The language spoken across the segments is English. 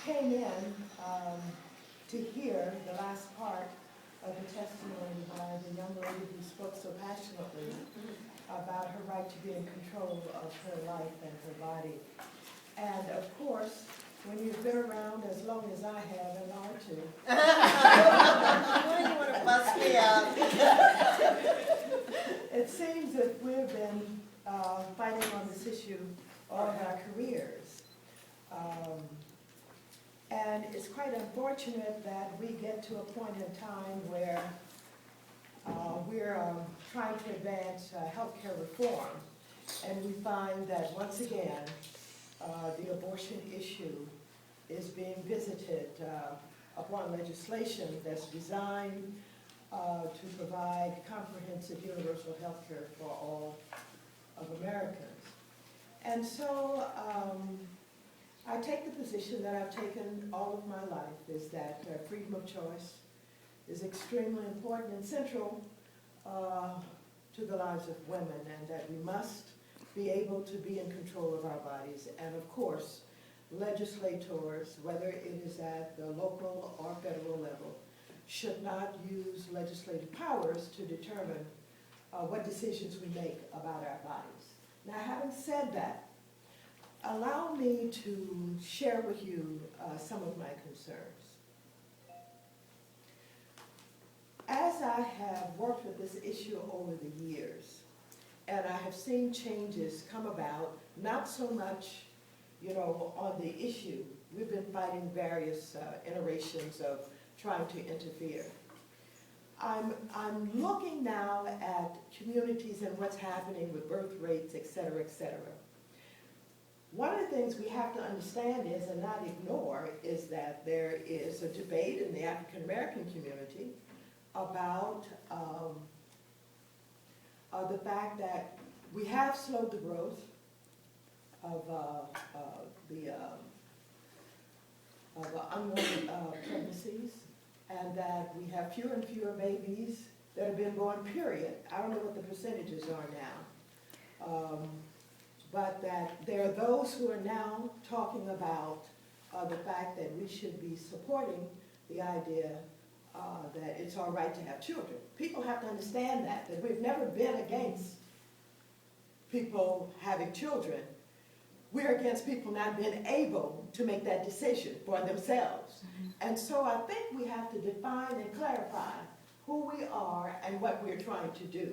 came in to hear the last part of the testimony by the young lady who spoke so passionately about her right to be in control of her life and her body. And of course, when you've been around as long as I have and are too. Why do you want to bust me up? It seems that we've been fighting on this issue all of our careers. And it's quite unfortunate that we get to a point in time where we're trying to advance healthcare reform, and we find that once again, the abortion issue is being visited upon legislation that's designed to provide comprehensive universal health care for all of Americans. And so I take the position that I've taken all of my life, is that freedom of choice is extremely important and central to the lives of women, and that we must be able to be in control of our bodies. And of course, legislators, whether it is at the local or federal level, should not use legislative powers to determine what decisions we make about our bodies. Now, having said that, allow me to share with you some of my concerns. As I have worked with this issue over the years, and I have seen changes come about, not so much, on the issue. We've been fighting various iterations of trying to interfere. I'm looking now at communities and what's happening with birth rates, et cetera, et cetera. One of the things we have to understand is, and not ignore, is that there is a debate in the African American community about the fact that we have slowed the growth of unwanted pregnancies, and that we have fewer and fewer babies that have been born, period. I don't know what the percentages are now. But that there are those who are now talking about the fact that we should be supporting the idea that it's all right to have children. People have to understand that we've never been against people having children. We're against people not being able to make that decision for themselves. Mm-hmm. And so I think we have to define and clarify who we are and what we're trying to do.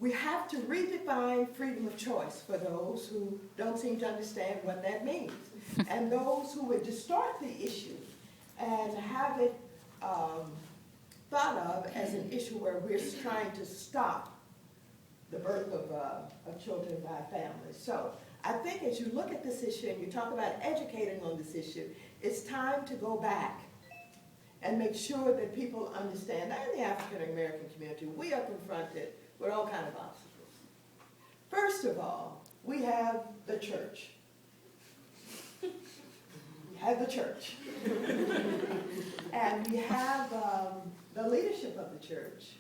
We have to redefine freedom of choice for those who don't seem to understand what that means, and those who would distort the issue and have it thought of as an issue where we're trying to stop the birth of children by families. So I think as you look at this issue and you talk about educating on this issue, it's time to go back and make sure that people understand that in the African American community, we are confronted with all kinds of obstacles. First of all, we have the church. We have the church. And we have the leadership of the church,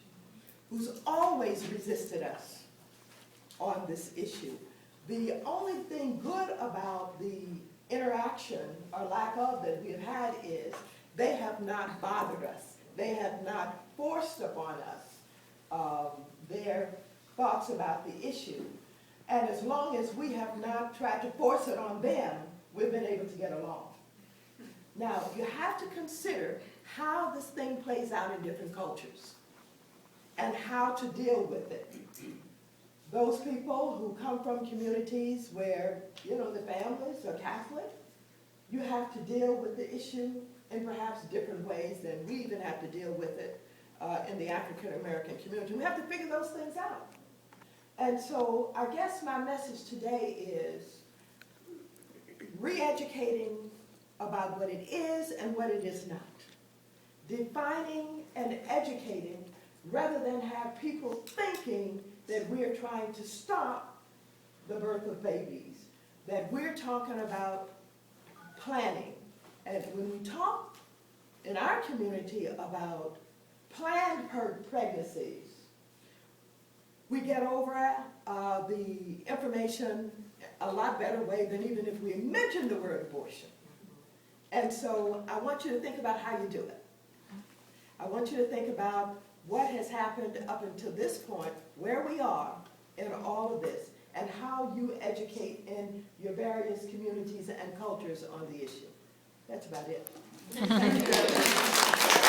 who's always resisted us on this issue. The only thing good about the interaction, or lack of, that we've had is they have not bothered us. They have not forced upon us their thoughts about the issue. And as long as we have not tried to force it on them, we've been able to get along. Now, you have to consider how this thing plays out in different cultures and how to deal with it. Those people who come from communities where, the families are Catholic, you have to deal with the issue in perhaps different ways than we even have to deal with it in the African American community. We have to figure those things out. And so I guess my message today is re-educating about what it is and what it is not. Defining and educating rather than have people thinking that we're trying to stop the birth of babies, that we're talking about planning. And when we talk in our community about planned pregnancies, we get over the information a lot better way than even if we mention the word abortion. And so I want you to think about how you do it. I want you to think about what has happened up until this point, where we are in all of this, and how you educate in your various communities and cultures on the issue. That's about it. Thank you very much.